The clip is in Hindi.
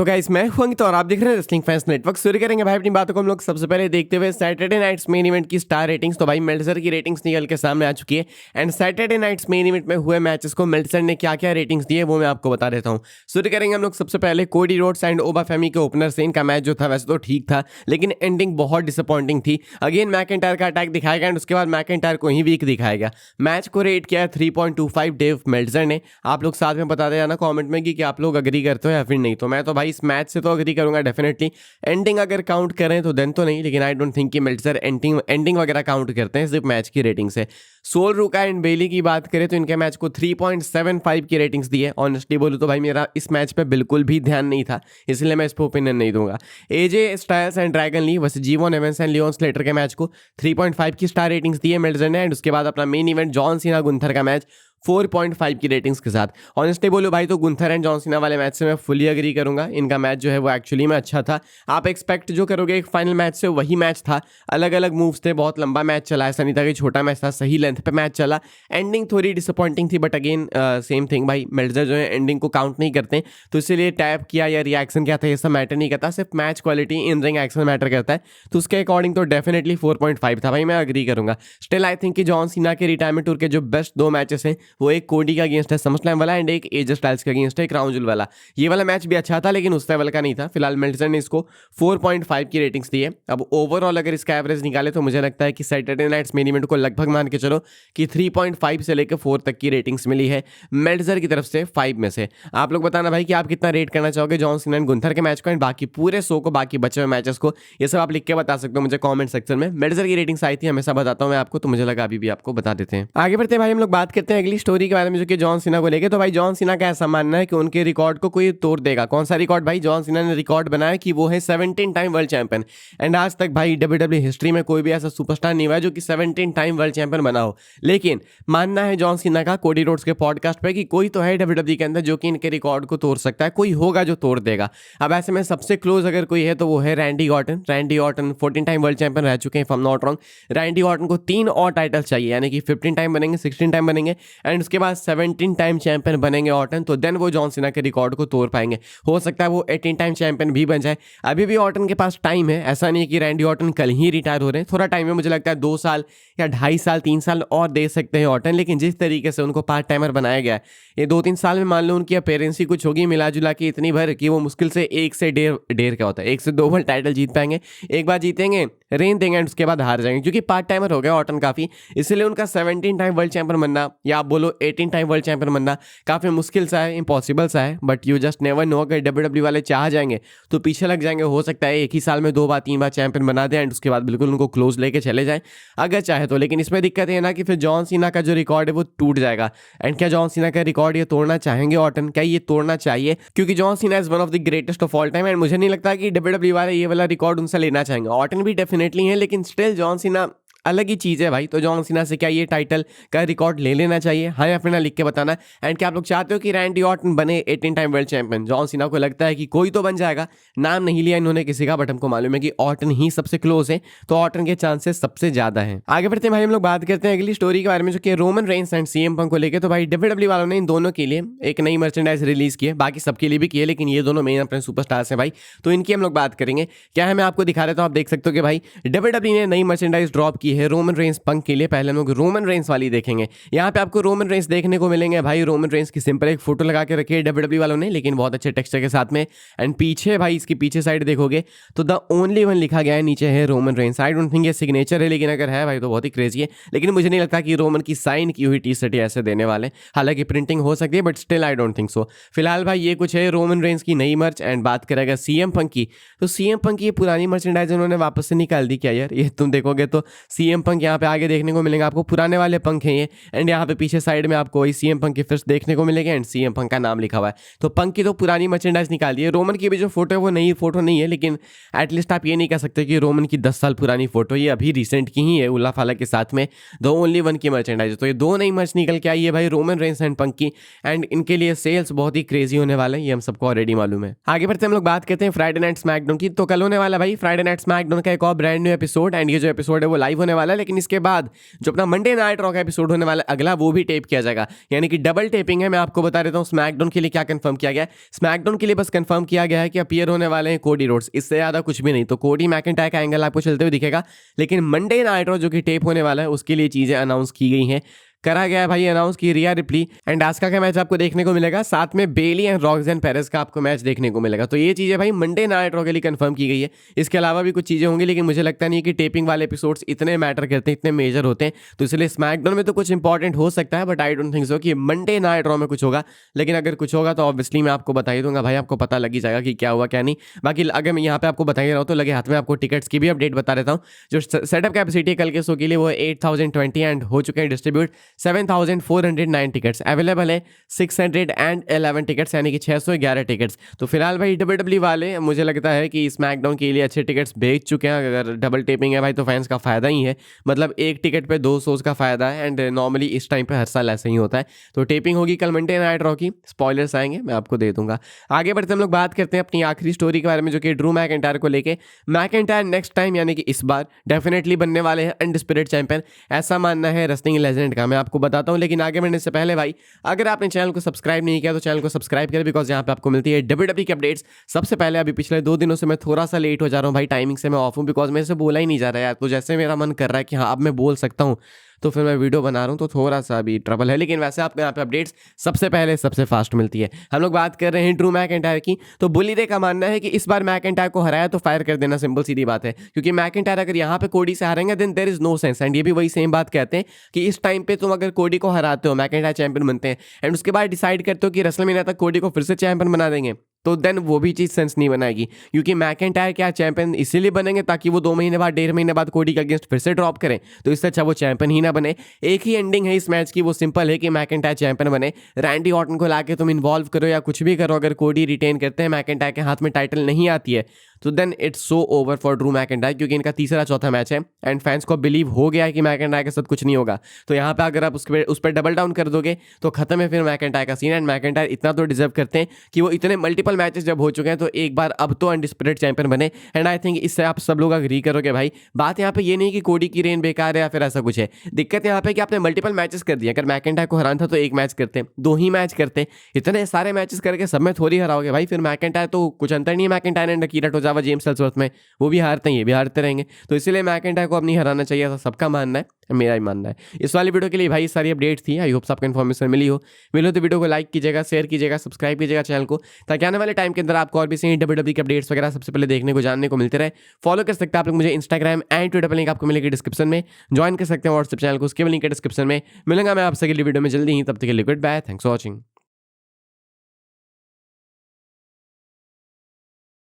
तो गाइस मैं हूं अंकित और आप देख रहे हैं रेसलिंग फैंस नेटवर्क। शुरू करेंगे भाई अपनी बातों को हम लोग सबसे पहले देखते हुए सैटरडे नाइट्स मेन इवेंट की स्टार रेटिंग्स। तो भाई मेल्टजर की रेटिंग्स निकल के सामने आ चुकी है and Saturday night's main event में हुए मैचेस को मेल्टजर ने क्या क्या रेटिंग्स दी है वो मैं आपको बता देता हूं। शुरू करेंगे हम लोग सबसे पहले कोडी रोड्स एंड ओबा फेमी के ओपनर से। इनका मैच जो था वैसे तो ठीक था लेकिन एंडिंग बहुत डिसअपॉइंटिंग थी। अगेन मैकिंटायर का अटैक दिखाया गया एंड उसके बाद मैकिंटायर को ही वीक दिखाया गया। मैच को रेट किया 3.25 डेव मेल्टजर ने। आप लोग साथ में बताते जाना कॉमेंट में कि आप लोग अग्री करते हो या फिर नहीं। तो मैं तो भाई इस मैच से तो अग्री करूंगा डेफिनेटली। एंडिंग अगर काउंट करें तो देन तो नहीं, लेकिन आई डोंट थिंक कि मेल्टजर एंडिंग वगैरह काउंट करते हैं सिर्फ मैच की रेटिंग से। सोल रूका एंड बेली की बात करें तो इनके मैच को 3.75 की रेटिंग्स दी है। ऑनेस्टली बोलूं तो भाई मेरा इस मैच पे बिल्कुल भी ध्यान नहीं था, इसलिए मैं इस पर ओपिनियन नहीं दूंगा। AJ Styles and Dragon Lee वैसे Je'Von Evans and Leon Slater के मैच को 3.5 की स्टार रेटिंग्स दी है मेल्टजर ने। एंड उसके बाद अपना main event John Cena Gunther का मैच 4.5 की रेटिंग्स के साथ। ऑनेस्टली बोलो भाई तो गुंथर एंड जॉन सीना वाले मैच से मैं फुली अग्री करूंगा। इनका मैच जो है वो एक्चुअली में अच्छा था। आप एक्सपेक्ट जो करोगे एक फाइनल मैच से वही मैच था। अलग अलग मूव्स थे, बहुत लंबा मैच चला, ऐसा नहीं था कि छोटा मैच था, सही लेंथ पे मैच चला। एंडिंग थोड़ी डिसअपॉइंटिंग थी बट अगेन सेम थिंग भाई, मेल्टजर जो है एंडिंग को काउंट नहीं करते तो इसीलिए टैप किया या रिएक्शन क्या था ये सब मैटर नहीं करता, सिर्फ match quality in ring action matter करता है। तो उसके अकॉर्डिंग तो डेफिनेटली 4.5 था भाई, मैं अग्री करूंगा। स्टिल आई थिंक कि जॉन सीना के रिटायरमेंट टूर के जो बेस्ट दो मैचेस हैं वो एक कोडी का अगेंस्ट है समरस्लैम वाला एंड एक एजे स्टाइल्स के अगेंस्ट है क्राउन जूल वाला। ये वाला मैच भी अच्छा था लेकिन उस लेवल का नहीं था। फिलहाल मेल्टजर ने इसको 4.5 की रेटिंग्स दी है। अब ओवरऑल अगर इसका एवरेज निकाले तो मुझे लगता है कि सैटरडे नाइट्स मेन इवेंट को लगभग मान के चलो कि 3.5 से लेकर 4 तक की रेटिंग्स मिली है मेल्टजर की तरफ से 5 में से। आप लोग बताना भाई कि आप कितना रेट करना चाहोगे जॉन सीना एंड गुंथर के मैच को एंड बाकी पूरे शो को, बाकी बचे हुए मैचेस को। ये सब आप लिख के बता सकते हो मुझे कॉमेंट सेक्शन में। मेल्टजर की रेटिंग्स आई थी, हमेशा बताता हूँ मैं आपको, तो मुझे लगा अभी भी आपको बता देते हैं। आगे बढ़ते हैं भाई, हम लोग बात करते हैं अगली स्टोरी के बारे में जो कि जॉन सीना को लेके। तो भाई जॉन सीना का ऐसा मानना है कि उनके रिकॉर्ड को कोई तोड़ देगा। कौन सा रिकॉर्ड भाई? जॉन सीना ने रिकॉर्ड बनाया कि वो है 17 टाइम वर्ल्ड चैंपियन एंड आज तक भाई डब्ल्यूडब्ल्यू हिस्ट्री में कोई भी ऐसा सुपरस्टार नहीं हुआ है जो कि 17 टाइम वर्ल्ड चैंपियन बना हो। लेकिन मानना है जॉन सीना का कोडी रोड्स के पॉडकास्ट पे कि कोई तो है डब्ल्यूडब्ल्यू के अंदर जो कि इनके रिकॉर्ड को तोड़ सकता है, कोई होगा जो तोड़ देगा। अब ऐसे में सबसे क्लोज अगर कोई है तो वो है Randy Orton. Randy Orton 14 time world champion रह चुके हैं if I am not wrong. Randy Orton को 3 और टाइटल चाहिए, यानी कि 15 टाइम बनेंगे, 16 टाइम बनेंगे एंड उसके बाद 17 टाइम चैंपियन बनेंगे ऑर्टन, तो देन वो जॉन सीना के रिकॉर्ड को तोड़ पाएंगे। हो सकता है वो 18 टाइम चैंपियन भी बन जाए। अभी भी ऑर्टन के पास टाइम है, ऐसा नहीं है कि रैंडी ऑर्टन कल ही रिटायर हो रहे हैं। थोड़ा टाइम है, मुझे लगता है 2 साल या 2.5 साल 3 साल और दे सकते हैं ऑर्टन। लेकिन जिस तरीके से उनको पार्ट टाइमर बनाया गया है, ये 2-3 साल में मान लो उनकी अपीयरेंस ही कुछ होगी मिला जुला के इतनी भर कि वो मुश्किल से 1 से 1.5 क्या होता है 1 से 2 बार टाइटल जीत पाएंगे। एक बार जीतेंगे, रेन देंगे एंड उसके बाद हार जाएंगे, क्योंकि पार्ट टाइमर हो गया ऑर्टन काफी। इसलिए उनका 17 टाइम वर्ल्ड चैंपियन बनना या आप बोलो 18 टाइम वर्ल्ड चैंपियन बनना काफी मुश्किल सा है, इम्पॉसिबल सा है। But you just never know, अगर डब्ल्यूडब्ल्यू वाले चाह जाएंगे तो पीछे लग जाएंगे। हो सकता है एक ही साल में 2 बार 3 बार चैंपियन बना दें एंड उसके बाद बिल्कुल उनको क्लोज लेके चले जाएं अगर चाहे तो। लेकिन इसमें दिक्कत है ना कि फिर जॉन सीना का जो रिकॉर्ड है वो टूट जाएगा। एंड क्या जॉन सीना का रिकॉर्ड ये तोड़ना चाहेंगे ऑर्टन? क्या ये तोड़ना चाहिए? क्योंकि John Cena is one of the greatest of all time and मुझे नहीं लगता कि डब्ल्यूडब्ल्यू वाले ये वाला रिकॉर्ड उनसे लेना चाहेंगे। ऑर्टन भी डेफिनेटली है लेकिन स्टिल जॉन सीना अलग ही चीज़ है भाई। तो जॉन सीना से क्या ये टाइटल का रिकॉर्ड ले लेना चाहिए? हाँ या फिर ना, लिख के बताना। एंड क्या आप लोग चाहते हो कि रैंडी ऑर्टन बने 18 time world champion? John Cena को लगता है कि कोई तो बन जाएगा। नाम नहीं लिया इन्होंने किसी का, बट हमको मालूम है कि ऑर्टन ही सबसे क्लोज है, तो ऑर्टन के चांसेस सबसे ज्यादा हैं। आगे बढ़ते हैं भाई, हम लोग बात करते हैं अगली स्टोरी के बारे में जो कि Roman Reigns and CM Punk को लेकर। तो भाई डब्ल्यूडब्ल्यू वालों ने इन दोनों के लिए एक नई मर्चेंडाइज रिलीज की है, बाकी सबके लिए भी की है लेकिन ये दोनों मेन अपने सुपरस्टार्स हैं भाई, तो इनकी हम लोग बात करेंगे। क्या है मैं आपको दिखा देता हूँ, आप देख सकते हो कि भाई डब्ल्यूडब्ल्यू ने नई मर्चेंडाइज ड्रॉप की है रोमन रेंस पंक के लिए। पहले हम लोग रोमन रेंस वाली देखेंगे। यहाँ पे आपको रोमन रेंस देखने को मिलेंगे भाई। रोमन रेंस की सिंपल एक फोटो लगा के रखी है डब्ल्यूडब्ल्यू वालों ने, लेकिन बहुत अच्छे टेक्सचर के साथ में। एंड पीछे भाई इसकी पीछे साइड देखोगे तो द ओनली वन लिखा गया है, नीचे है Roman Reigns. I don't think ये सिग्नेचर है, लेकिन अगर है भाई तो बहुत ही क्रेजी है। लेकिन मुझे नहीं लगता कि रोमन की साइन की हुई टी शर्ट ऐसे देने वाले, हालांकि प्रिंटिंग हो सकती है but still I don't think so. फिलहाल भाई ये कुछ है रोमन रेंस की नई मर्च। एंड बात करेगा सीएम पंक की, तो सीएम पंक की पुरानी मर्चेंडाइज उन्होंने वापस से निकाल दी क्या यार? ये तुम देखोगे तो सीएम पंक यहाँ पे आगे देखने को मिलेंगे आपको, पुराने वाले पंख हैं ये। एंड यहाँ पे पीछे साइड में आपको वही सीएम पंक की फिस्ट देखने को मिलेगी एंड सीएम पंक का नाम लिखा हुआ है। तो पंक की तो पुरानी मर्चेंडाइज निकाल दी है। रोमन की भी जो फोटो है वो नई फोटो नहीं है, लेकिन एटलीस्ट आप ये नहीं कह सकते कि रोमन की 10 साल पुरानी फोटो, ये अभी रिसेंट की ही है उल्ला फाला के साथ में द ओनली वन की मर्चेंडाइज। तो ये 2 नई मर्च निकल के आई है भाई रोमन रेंस एंड पंक की, एंड इनके लिए सेल्स बहुत ही क्रेजी होने वाले हैं, ये हम सबको ऑलरेडी मालूम है। आगे बढ़ते हम लोग बात करते हैं फ्राइडे नाइट स्मैकडाउन की। तो कल होने वाला भाई फ्राइडे नाइट स्मैकडाउन का एक और ब्रांड न्यू एपिसोड, एंड ये जो एपिसोड है वो लाइव होने वाला है, लेकिन इसके बाद जो अपना मंडे नाइट रॉ का एपिसोड होने वाला है अगला, वो भी टेप किया जाएगा, यानी कि डबल टेपिंग है। मैं आपको बता देता हूँ स्मैकडाउन के लिए क्या कंफर्म किया गया है। स्मैकडाउन के लिए बस कंफर्म किया गया है कि अपीयर होने वाले हैं कोडी रोड्स, इससे ज्यादा कुछ भी नहीं। तो कोडी मैकिंटायर का एंगल आपको चलते हुए दिखेगा, लेकिन मंडे नाइट रॉ जो कि टेप होने वाला है उसके लिए चीजें अनाउंस की गई हैं, करा गया है भाई अनाउंस की रिया रिप्ली एंड आस्का का मैच आपको देखने को मिलेगा, साथ में बेली एंड रॉक्सैन पेरेस का आपको मैच देखने को मिलेगा। तो ये चीजें भाई मंडे नाइट रॉ के लिए कंफर्म की गई है। इसके अलावा भी कुछ चीजें होंगी, लेकिन मुझे लगता नहीं कि टेपिंग वाले एपिसोड्स इतने मैटर करते हैं, इतने मेजर होते हैं, तो इसलिए स्मैकडाउन में तो कुछ इंपॉर्टेंट हो सकता है, but I don't think so कि मंडे नाइट रॉ में कुछ होगा। लेकिन अगर कुछ होगा तो ऑब्वियसली मैं आपको बता ही दूंगा भाई, आपको पता लग ही जाएगा कि क्या हुआ क्या नहीं। बाकी अगर मैं यहाँ पे आपको बता ही रहा हूँ तो लगे हाथ में आपको टिकट्स की भी अपडेट बता देता हूँ। जो सेटअप कैपेसिटी कल के शो के लिए वो 8020 एंड हो चुके हैं डिस्ट्रीब्यूट 7409 टिकट्स अवेलेबल है, 611 टिकट्स यानी कि 611 टिकट्स। तो फिलहाल भाई डब्ल्यूडब्ल्यूई वाले मुझे लगता है कि स्मैकडाउन के लिए अच्छे टिकट्स बेच चुके हैं। अगर डबल टेपिंग है भाई तो फैंस का फायदा ही है, मतलब एक टिकट पे 2 शोज का फायदा है, एंड नॉर्मली इस टाइम पे हर साल ऐसा ही होता है। तो टेपिंग होगी कल मंडे नाइट रॉ की, स्पॉयलर्स आएंगे मैं आपको दे दूंगा। आगे बढ़ते हम लोग बात करते हैं अपनी आखिरी स्टोरी के बारे में, जो कि ड्रू मैकिंटायर को लेके। मैकिंटायर नेक्स्ट टाइम यानी कि इस बार डेफिनेटली बनने वाले हैं अनडिस्प्यूटेड चैंपियन, ऐसा मानना है रेसलिंग लेजेंड का, मैं आपको बताता हूँ। लेकिन आगे बढ़ने से पहले भाई अगर आपने चैनल को सब्सक्राइब नहीं किया तो चैनल को सब्सक्राइब करें, बिकॉज यहाँ पे आपको मिलती है डब्ल्यूडब्ल्यूई की अपडेट्स सबसे पहले। अभी पिछले 2 दिनों से मैं थोड़ा सा लेट हो जा रहा हूँ भाई, टाइमिंग से मैं ऑफ हूँ, बिकॉज मेरे से बोला ही नहीं जा रहा है यार। तो जैसे मेरा मन कर रहा है कि हाँ अब मैं बोल सकता हूँ, तो फिर मैं वीडियो बना रहा हूँ, तो थोड़ा सा अभी ट्रबल है। लेकिन वैसे आपको यहाँ पे अपडेट्स सबसे पहले सबसे फास्ट मिलती है। हम लोग बात कर रहे हैं ड्रू मैकिंटायर की। तो बुली रे का मानना है कि इस बार मैकिंटायर को हराया तो फायर कर देना, सिंपल सीधी बात है। क्योंकि मैकिंटायर अगर यहाँ पे कोडी से हारेंगे then there is no sense, and ये भी वही सेम बात कहते हैं कि इस टाइम पे तुम अगर कोडी को हराते हो, मैकिंटायर चैंपियन बनते हैं, एंड उसके बाद डिसाइड करते हो कि रेसलमेनिया तक कोडी को फिर से चैंपियन बना देंगे, तो देन वो भी चीज़ सेंस नहीं बनाएगी। क्योंकि मैकिंटायर क्या चैंपियन इसीलिए बनेंगे ताकि वो 2 महीने बाद 1.5 महीने बाद कोडी के अगेंस्ट फिर से ड्रॉप करें, तो इससे अच्छा वो चैंपियन ही ना बने। एक ही एंडिंग है इस मैच की, वो सिंपल है कि मैकिंटायर चैंपियन बने। रैंडी ऑर्टन को लाके तुम इन्वॉल्व करो या कुछ भी करो, अगर कोडी रिटेन करते हैं, मैकिंटायर के हाथ में टाइटल नहीं आती है, तो then it's so over for Drew McIntyre, क्योंकि इनका तीसरा चौथा मैच है एंड फैंस को बिलीव हो गया है कि मैकिंटायर के साथ कुछ नहीं होगा। तो यहाँ पे अगर आप उस पर डबल डाउन कर दोगे तो खत्म है फिर मैकिंटायर का सीन। एंड मैकिंटायर इतना तो डिजर्व करते हैं कि वो इतने मल्टीपल मैचेस जब हो चुके हैं तो एक बार अब तो अनडिस्प्यूटेड चैंपियन बने। एंड आई थिंक इससे आप सब लोग अग्री करोगे भाई। बात यहाँ पे ये नहीं कि कोडी की रेन बेकार है या फिर ऐसा कुछ है, दिक्कत यहाँ पे कि आपने मल्टीपल मैचेस कर दिए। अगर मैकिंटायर को हराना था तो 1 मैच करते, 2 ही मैच करते, इतने सारे मैचेस करके सब में थोड़ी हराओगे भाई। फिर मैकिंटायर तो कुछ अंतर नहीं है McIntyre and Akira Tozawa James Ellsworth में, वो भी हारते हैं ये भी हारते रहेंगे। तो इसीलिए मैकिंटायर को अब नहीं हराना चाहिए, ऐसा सबका मानना है, मेरा ही मानना है। इस वाली वीडियो के लिए भाई सारी अपडेट थी, आई होप आपको इन्फॉर्मेशन मिली हो तो वीडियो को लाइक कीजिएगा, शेयर कीजिएगा, सब्सक्राइब कीजिएगा चैनल को, ताकि आने वाले टाइम के अंदर आपको और भी सही डब्ल्यूडब्ल्यूई के अपडेट्स वगैरह सबसे पहले देखने को जानने को मिलते रहे। फॉलो कर सकते हैं आप लोग मुझे इंस्टाग्राम एंड ट्विटर पर, लिंक आपको मिलेगी डिस्क्रिप्शन में। ज्वाइन कर सकते हैं व्हाट्सएप चैनल को, उसके भी लिंक है डिस्क्रिप्शन में। मिलूंगा मैं आपसे अगली वीडियो में जल्दी ही, तब तक के लिए goodbye, thanks for watching.